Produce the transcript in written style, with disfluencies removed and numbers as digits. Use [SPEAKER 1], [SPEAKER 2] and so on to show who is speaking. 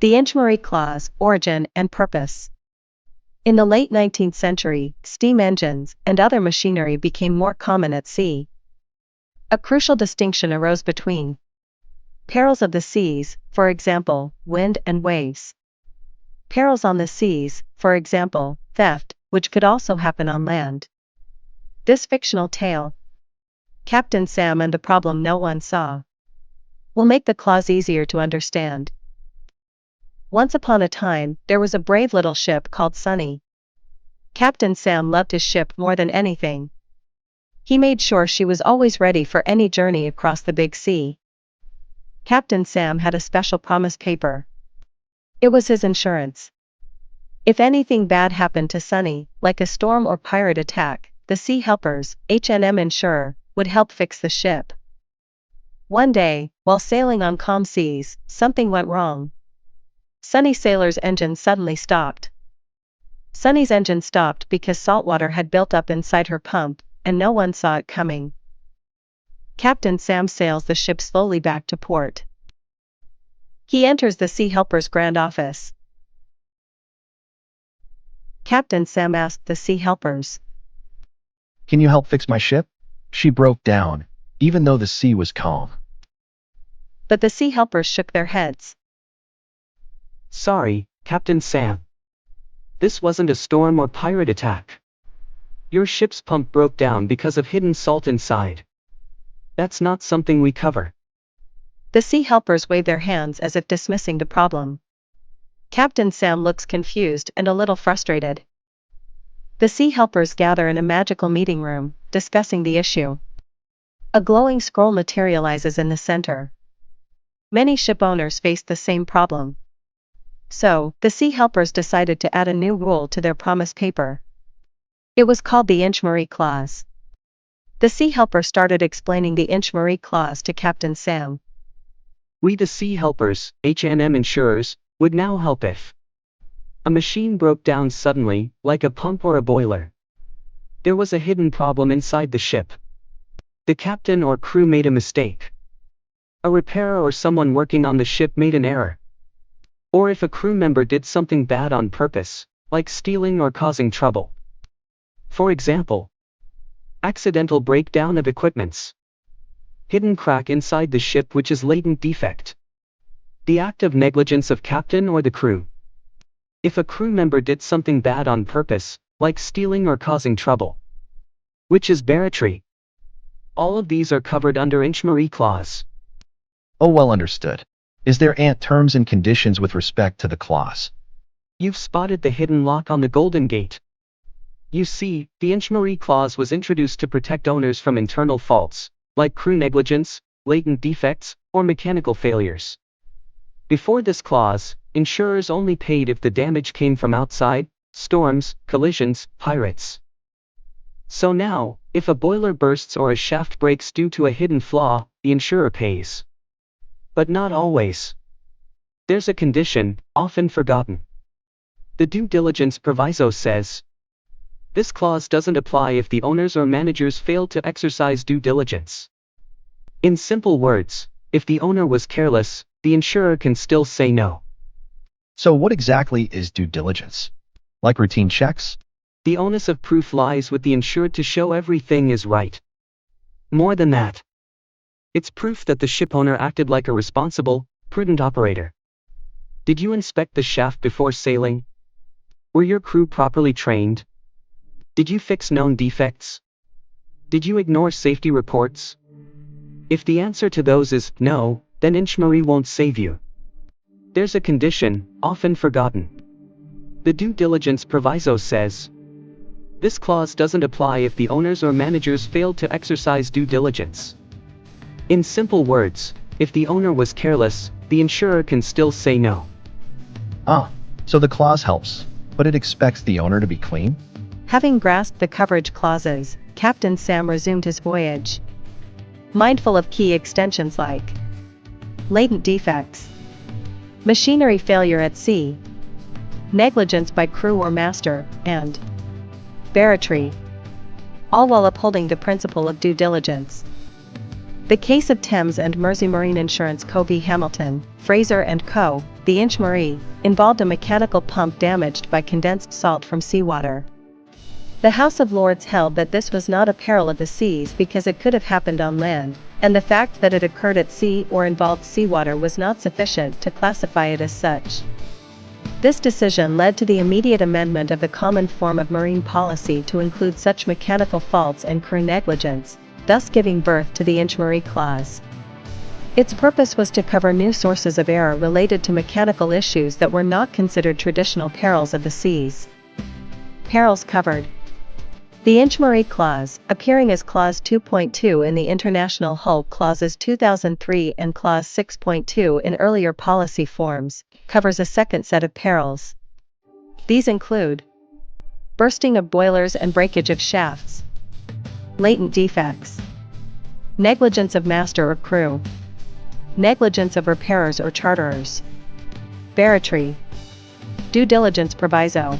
[SPEAKER 1] The Inchmaree Clause, Origin and Purpose. In the late 19th century, steam engines and other machinery became more common at sea. A crucial distinction arose between perils of the seas, for example, wind and waves. Perils on the seas, for example, theft, which could also happen on land. This fictional tale, Captain Sam and the Problem No One Saw, will make the clause easier to understand. Once upon a time, there was a brave little ship called Sunny. Captain Sam loved his ship more than anything. He made sure she was always ready for any journey across the big sea. Captain Sam had a special promise paper. It was his insurance. If anything bad happened to Sunny, like a storm or pirate attack, the Sea Helpers, H&M Insurer, would help fix the ship. One day, while sailing on calm seas, something went wrong. Sunny Sailor's engine suddenly stopped. Sunny's engine stopped because salt water had built up inside her pump, and no one saw it coming. Captain Sam sails the ship slowly back to port. He enters the Sea Helper's grand office. Captain Sam asked the Sea Helpers,
[SPEAKER 2] "Can you help fix my ship? She broke down, even though the sea was calm."
[SPEAKER 1] But the Sea Helpers shook their heads.
[SPEAKER 3] "Sorry, Captain Sam. This wasn't a storm or pirate attack. Your ship's pump broke down because of hidden salt inside. That's not something we cover."
[SPEAKER 1] The Sea Helpers wave their hands as if dismissing the problem. Captain Sam looks confused and a little frustrated. The Sea Helpers gather in a magical meeting room, discussing the issue. A glowing scroll materializes in the center. Many ship owners faced the same problem. So, the Sea Helpers decided to add a new rule to their promise paper. It was called the Inchmaree Clause. The Sea Helper started explaining the Inchmaree Clause to Captain Sam.
[SPEAKER 3] "We the Sea Helpers, H&M Insurers, would now help if a machine broke down suddenly, like a pump or a boiler. There was a hidden problem inside the ship. The captain or crew made a mistake. A repairer or someone working on the ship made an error. Or if a crew member did something bad on purpose, like stealing or causing trouble. For example, accidental breakdown of equipments. Hidden crack inside the ship which is latent defect. The act of negligence of captain or the crew. If a crew member did something bad on purpose, like stealing or causing trouble, which is barratry. All of these are covered under Inchmaree Clause."
[SPEAKER 2] Oh, well understood. Is there terms and conditions with respect to the clause?
[SPEAKER 3] You've spotted the hidden lock on the Golden Gate. You see, the Inchmaree Clause was introduced to protect owners from internal faults, like crew negligence, latent defects, or mechanical failures. Before this clause, insurers only paid if the damage came from outside, storms, collisions, pirates. So now, if a boiler bursts or a shaft breaks due to a hidden flaw, the insurer pays. But not always. There's a condition, often forgotten. The due diligence proviso says, this clause doesn't apply if the owners or managers failed to exercise due diligence. In simple words, if the owner was careless, the insurer can still say no.
[SPEAKER 2] So what exactly is due diligence? Like routine checks?
[SPEAKER 3] The onus of proof lies with the insured to show everything is right. More than that, it's proof that the ship owner acted like a responsible, prudent operator. Did you inspect the shaft before sailing? Were your crew properly trained? Did you fix known defects? Did you ignore safety reports? If the answer to those is no, then Inchmaree won't save you. There's a condition, often forgotten. The due diligence proviso says, this clause doesn't apply if the owners or managers failed to exercise due diligence. In simple words, if the owner was careless, the insurer can still say no.
[SPEAKER 2] Ah, so the clause helps, but it expects the owner to be clean?
[SPEAKER 1] Having grasped the coverage clauses, Captain Sam resumed his voyage. Mindful of key extensions like latent defects, machinery failure at sea, negligence by crew or master, and barratry, all while upholding the principle of due diligence. The case of Thames and Mersey Marine Insurance Co. v. Hamilton, Fraser and Co., the Inch Maree, involved a mechanical pump damaged by condensed salt from seawater. The House of Lords held that this was not a peril of the seas because it could have happened on land, and the fact that it occurred at sea or involved seawater was not sufficient to classify it as such. This decision led to the immediate amendment of the common form of marine policy to include such mechanical faults and crew negligence, thus giving birth to the Inchmaree Clause. Its purpose was to cover new sources of error related to mechanical issues that were not considered traditional perils of the seas. Perils covered. The Inchmaree Clause, appearing as Clause 2.2 in the International Hull Clauses 2003 and Clause 6.2 in earlier policy forms, covers a second set of perils. These include bursting of boilers and breakage of shafts, latent defects, negligence of master or crew, negligence of repairers or charterers, barratry, due diligence proviso.